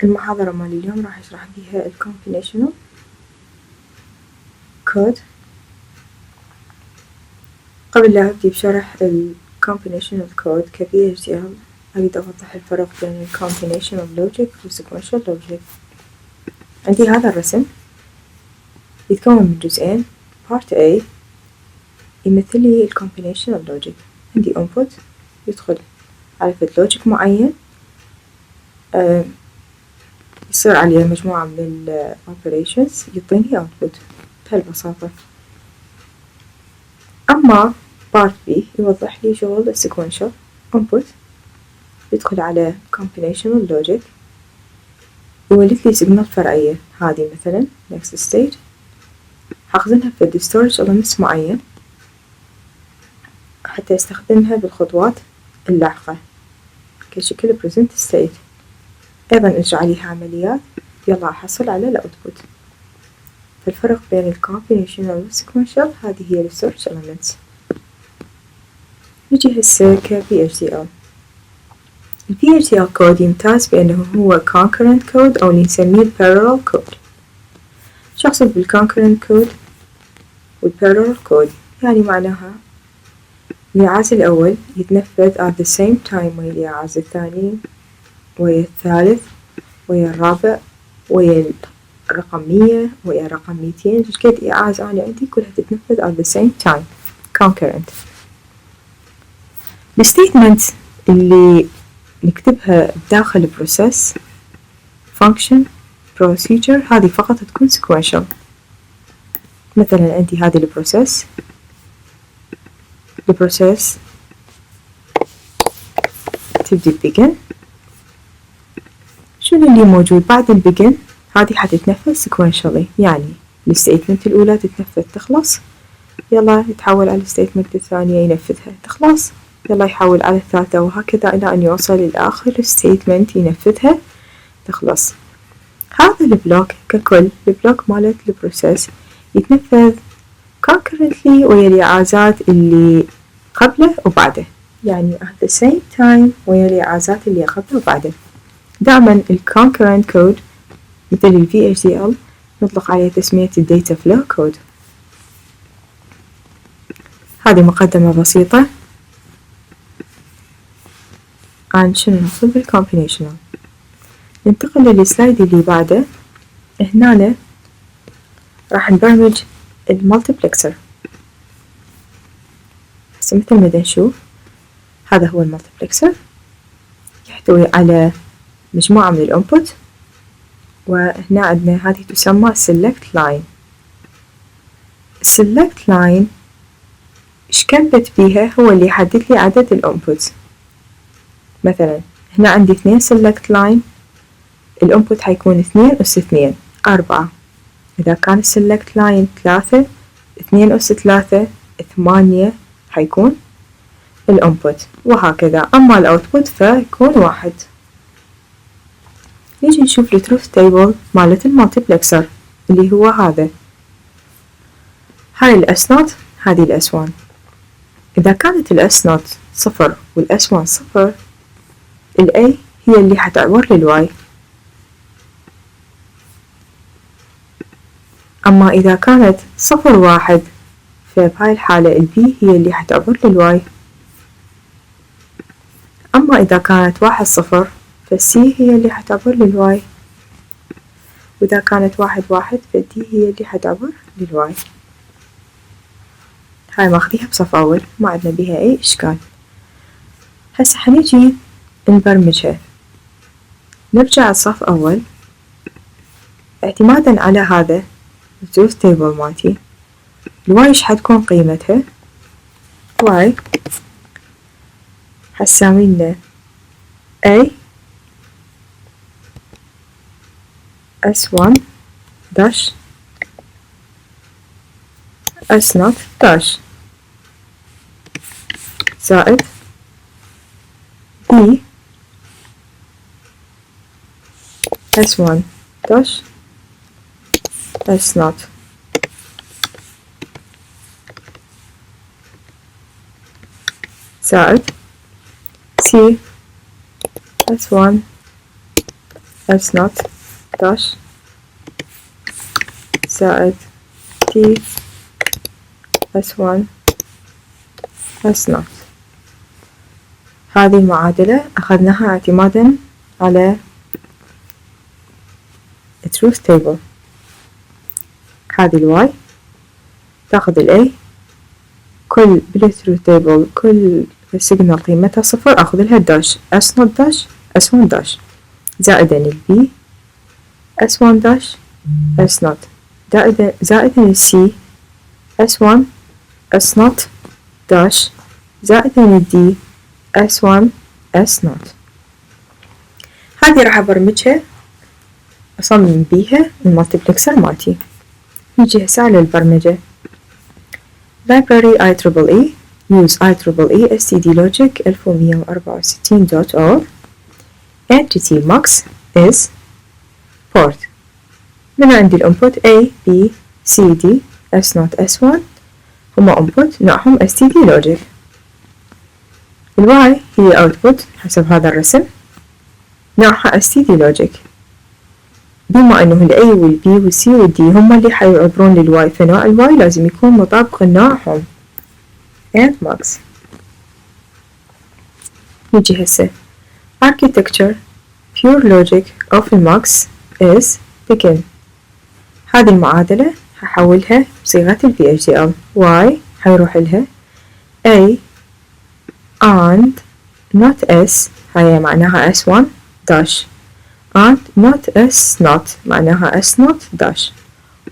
المحاضرة مال اليوم راح أشرح فيها الcombinational code. قبل لا أبدي بشرح الcombinational code كPHDL أريد أوضح الفرق بين combinational logic و sequential logic. عندي هذا الرسم يتكون من جزئين. part A يمثل لي combinational logic. عندي input يدخل على فد logic معين، يصير عليه مجموعة من ال operations يعطيني output بهالبساطة. أما part B يوضح لي شغل sequential input يدخل على combinational logic يولد لي signal فرعية. هذه مثلا next stage هخزنها في storage elements معين حتى استخدمها بالخطوات اللاحقة كشكل present state. أيضا أجري عليها عمليات يلا أحصل على الأوتبوت. فالفرق بين الcombinational والsequential هذه هي ال storage elements. نجي هسه كPHDL. ال PHDL code يمتاز بأنه هو concurrent code أو اللي نسميه parallel code. شو أقصد بالconcurrent code والparallel code؟ يعني معناها الإعاز الأول يتنفذ at the same time ويا الإعاز الثاني ويا الثالث ويا الرابع ويا الرقمية ويا رقميتين. شقد إعاز أنا عندي كلها تتنفذ at the same time concurrent. الستيتمنت اللي نكتبها داخل process function procedure هذه فقط تكون sequential. مثلا عندي هذه البروسيس تبدي begin. شنو اللي موجود بعد begin؟ هذه حتتنفذ sequentially، يعني الستيتمنت الأولى تتنفذ تخلص يلا يتحول على الستيتمنت الثانية ينفذها تخلص يلا يحول على الثالثة وهكذا إلى أن يوصل لآخر ستيتمنت ينفذها تخلص. هذا البلوك ككل البلوك مالت البروسيس يتنفذ concurrently ويا الإعازات اللي قبله وبعده، يعني at the same time ويا الإعازات اللي قبله وبعده. دائما concurrent code مثل ال PHDL نطلق عليه تسمية data flow code. هذه مقدمة بسيطة عن شنو نقصد بالcombinational. ننتقل للسلايد اللي بعده. هنا راح نبرمج المالتيبلكسر. هسه مثل ما نشوف هذا هو المالتيبلكسر يحتوي على مجموعة من الانبوت، وهنا عندنا هذه تسمى select line. select line ايش كنبت بيها هو اللي يحدد لي عدد الانبوت. مثلا هنا عندي 2 select line الانبوت حيكون 2 أس 2 4. إذا كان select line 3 2 أس 3 8 حيكون الانبوت وهكذا. أما الاوتبوت فيكون 1. نيجي نشوف التروث تيبل مالت المالتيبلكسر اللي هو هذا. هاي الاس نوت هذه الاس 1. إذا كانت الاس نوت 0 والاس 1 0 الاي هي اللي حتعبر للواي. أما إذا كانت 0 1 فبهاي الحالة البي هي اللي حتعبر للواي. أما إذا كانت 1 0 فالسي هي اللي حتعبر للواي، وإذا كانت 1 1 فالدي هي اللي حتعبر للواي. هاي ماخذيها بصف أول ما عندنا بيها أي إشكال. هسه حنيجي نبرمجها. نرجع الصف أول اعتمادا على هذا التروث تيبل مالتي. الواي ايش حتكون قيمتها؟ واي حتساوي لنا A S1 داش S0 داش زائد B S1 داش S0 زائد C S1 S naught dash زائد T S1 S naught. هذه المعادلة أخذناها اعتمادا على truth table. هذه الواي تاخذ الاي كل بالتروث تيبل كل سيجنال قيمتها صفر اخذ لها الداش اس نوت داش اس 1 داش زائدا البي اس 1 داش اس نوت زائدا السي اس 1 اس نوت داش زائدا الدي اس 1 اس نوت. هذه راح ابرمجها اصمم بيها المالتيبلكسر مالتي. نجي هسه على البرمجة. library IEEE use IEEE std logic 1164.0 entity max is port. من عندي الانبوت A B C D S0 S1 هما انبوت نوعهم std logic. الواي هي اوتبوت حسب هذا الرسم نوعها std logic. بما انه ال A وال B وال C وال D هم اللي حيعبرون للواي فنوع الواي لازم يكون مطابق لنوعهم and max. نجي هسه architecture pure logic of max is begin. هذه المعادلة هحولها بصيغة ال VHDL. y حيروح لها A and not S هاي معناها S1 dash and not S not معناها S not dash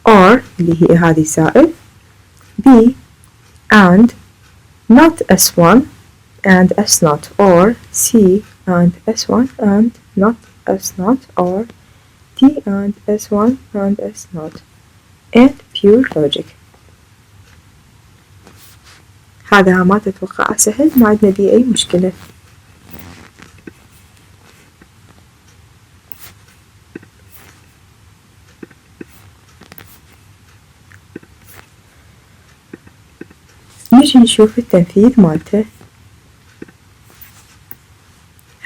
or اللي هي هذه سائل B and not S1 and S not or C and S1 and not S not or D and S1 and S not and pure logic. هذا ما تتوقع سهل ما عندنا بيه أي مشكلة. نجي نشوف التنفيذ مالته.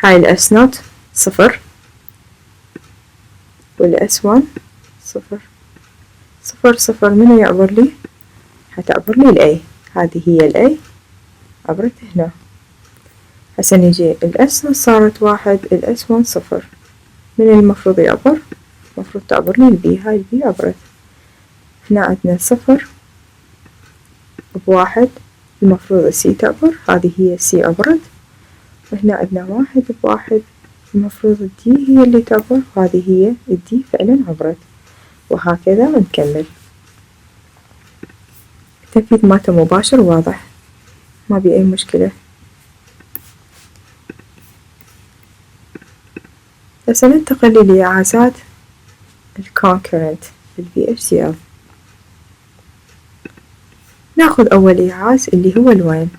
هاي الاس نوت صفر والاس 1 صفر صفر صفر. منو يعبر لي؟ حتعبر لي الاي. هذه هي الاي عبرت هنا. هسه نجي الاس صارت واحد الاس 1 صفر. من المفروض يعبر؟ المفروض تعبر لي البي. هاي البي عبرت. هنا عندنا صفر بواحد المفروض السي تعبر. هذه هي السي عبرت. وهنا عندنا واحد بواحد المفروض الدي هي اللي تعبر. وهذه هي الدي فعلا عبرت. وهكذا نكمل. التنفيذ مالته مباشر واضح ما بي أي مشكلة. هسه ننتقل للإعازات الكونكرنت بالVHDL. ناخذ أول إعاز اللي هو الوين.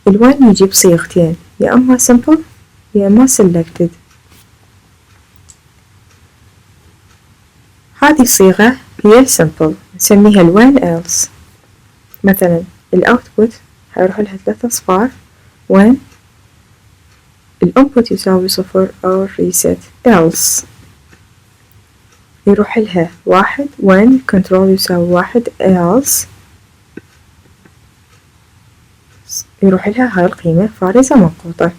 الوين يجي بصيغتين يا إما simple يا إما selected. هذه الصيغة هي simple نسميها الوين else. مثلا الأوتبوت هيروح لها 3 أصفار وين الانبوت يساوي صفر أو reset else. يروح لها واحد وين control يساوي واحد else يروح لها هاي القيمة فارزة منقوطة.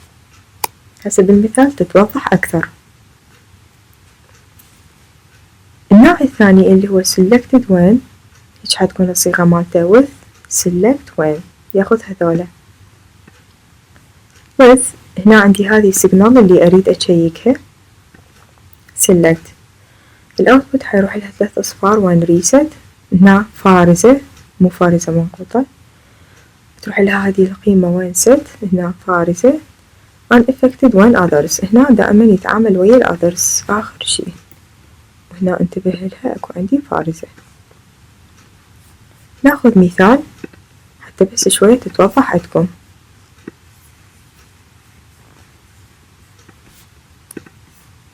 حسب المثال تتوضح أكثر. النوع الثاني اللي هو selected when هيج حتكون الصيغة مالته with select when ياخذ هذولا. with هنا عندي هذه السيجنال اللي أريد أشيكها select. الأوتبوت حيروح لها 3 أصفار when reset. هنا فارزة مو فارزة منقوطة. تروح لها هذه القيمة وين set. هنا فارزة unaffected when others. هنا دائما يتعامل ويا ال others آخر شي. وهنا انتبه لها اكو عندي فارزة. ناخذ مثال حتى بس شوية تتوضح عندكم.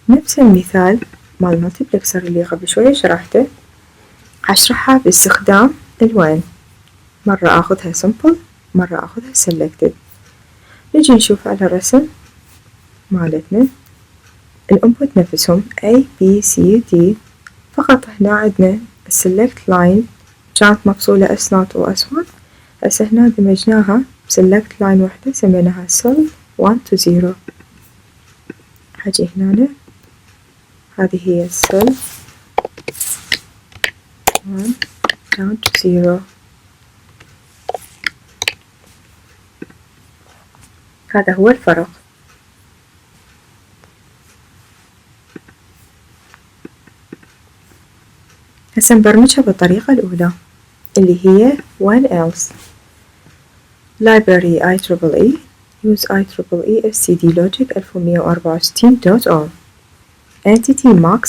نفس المثال مال المالتيبلكسر اللي قبل شوية شرحته هشرحها باستخدام الوين. مرة اخذها simple مرة اخذها selected. نجي نشوف على الرسم مالتنا. الانبوت نفسهم A B C D، فقط هنا عندنا select line كانت مفصولة S0 و S1، هسه هنا دمجناها select line واحدة سميناها cell 1 to 0. حجي هنا هذه هي cell 1 down to 0. هذا هو الفرق. هسه نبرمجها بالطريقة الأولى اللي هي when else. library IEEE use IEEE std logic 1164.0. entity max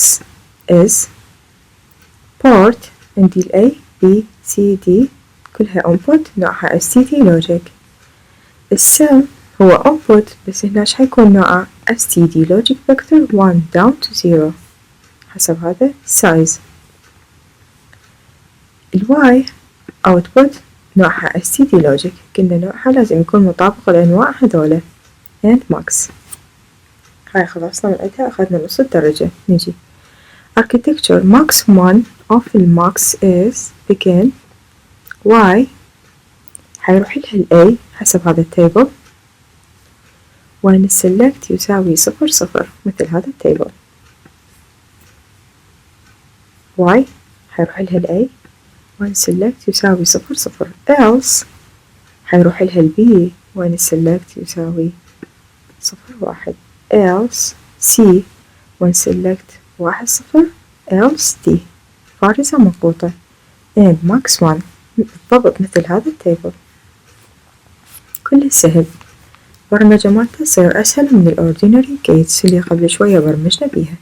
is part عندي ال A B C D كلها input نوعها std logic. السم هو input بس هنا ايش حيكون نوعه std logic vector 1 down to 0 حسب هذا size. الواي output نوعها std logic، قلنا نوعها لازم يكون مطابق لأنواع هذولا and max. هاي خلصنا من عندها أخذنا نص الدرجة. نجي architecture maximum of max is begin y حيروح لها ال A حسب هذا التيبل وين select يساوي 0 0 مثل هذا التيبل. y حيروح لها ال A وين select يساوي 0 0 else حيروح لها ال B وين select يساوي 0 1 else C وين select 1 0 else D فارزة منقوطة and max 1 بالضبط مثل هذا التيبل. كل سهل، برمجة مالته تصير أسهل من الأوردينري gates اللي قبل شوية برمجنا بيها.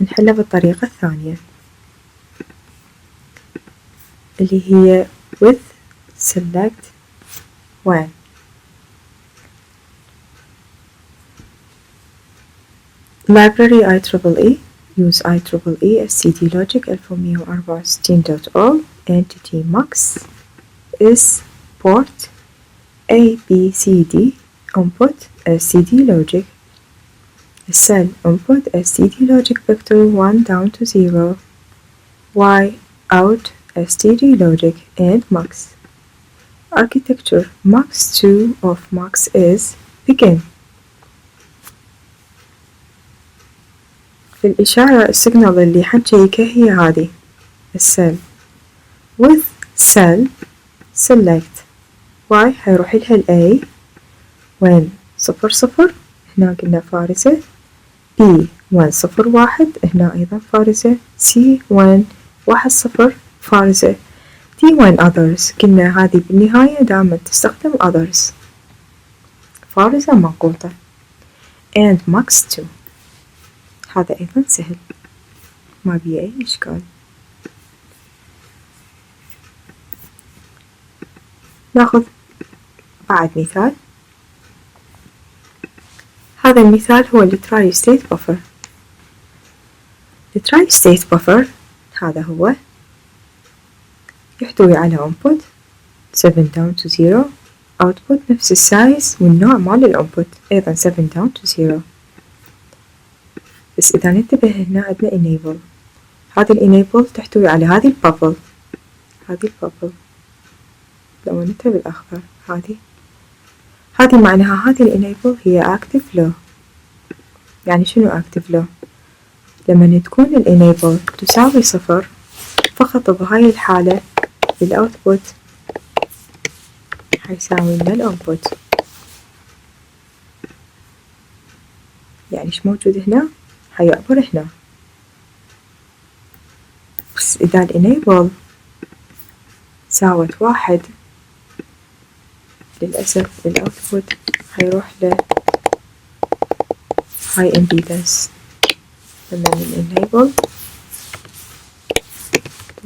نحلها بالطريقة الثانية اللي هي with select when. library IEEE use IEEE std logic 1164.0. entity max is port A B C D input std logic. cell input std logic vector 1 down to 0. y out std logic and max. architecture max 2 of max is begin. في الإشارة السيجنال اللي حنشيكها هي هذه السل with cell select y حيروح لها ال A وين 0 0 هنا قلنا فارزة، B وين 0 1 هنا أيضا فارزة، C وين 1 0 فارزة، D وين others قلنا هذه بالنهاية دائما تستخدم others فارزة منقوطة and max 2. هذا أيضا سهل ما بيه أي إشكال. ناخذ بعد مثال. هذا المثال هو ال try state buffer. ال try state buffer هذا هو يحتوي على input 7 down to 0 output نفس السايز والنوع مال الانبوت أيضا 7 down to 0. بس إذا ننتبه هنا عندنا enable. هذه ال enable تحتوي على هذه البابل، هذه البابل لو ننتبه بالأخضر هذه معناها هذه ال enable هي active low. يعني شنو active low؟ لما تكون ال enable تساوي 0 فقط بهاي الحالة الأوتبوت حيساوي لنا الأوتبوت. يعني إيش موجود هنا؟ حيعبر هنا. بس إذا ال enable ساوت 1 للأسف الأوتبوت حيروح ل high impedance لما ال enable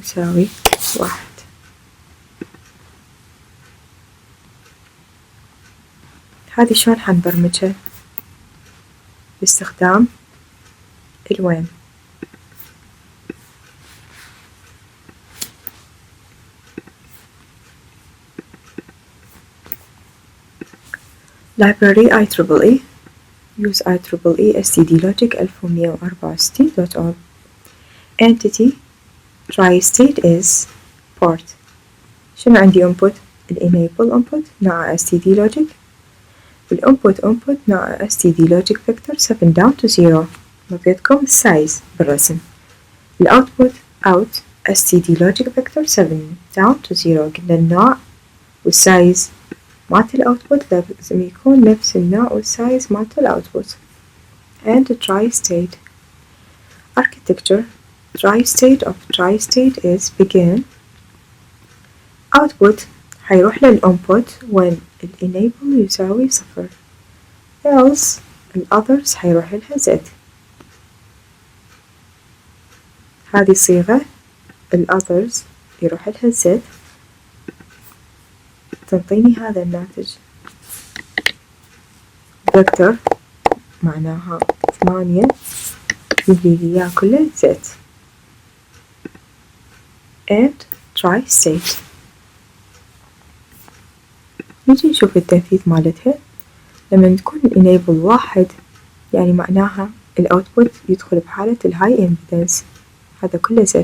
تساوي 1. هذه شلون حنبرمجها؟ باستخدام الوين. library IEEE use IEEE std logic 1164.org entity tri-state is part. شنو عندي input؟ enable input نوعه std logic input نوعه std logic vector 7 down to 0 مضيتكم السايز بالرسم output out std logic vector 7 down to 0 قلنا النوع والسايز مالت الاوتبوت لازم يكون نفس النوع والسايز مالت الاوتبوت and tri-state architecture tri-state of tri-state is begin output حيروح للinput when enable يساوي 0 else others حيروح لها z. هذه صيغة others يروح لها z تنطيني هذا الناتج vector معناها 8 يجيب لي إياه كله z and tri-state. نجي نشوف التنفيذ مالتها لما تكون enable 1 يعني معناها الاوتبوت يدخل بحالة الهاي امبيدنس هذا كله z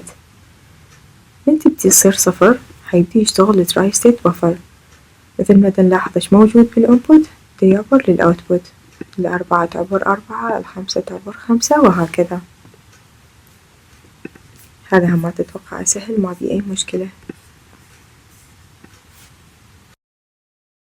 من تبدي تصير 0 حيبدي يشتغل التراي ستيت بفر مثل ما نلاحظ ايش موجود بالانبوت يعبر للاوتبوت 4 تعبر 4 5 تعبر 5 وهكذا. هذا هم ما تتوقع سهل ما بيه أي مشكلة.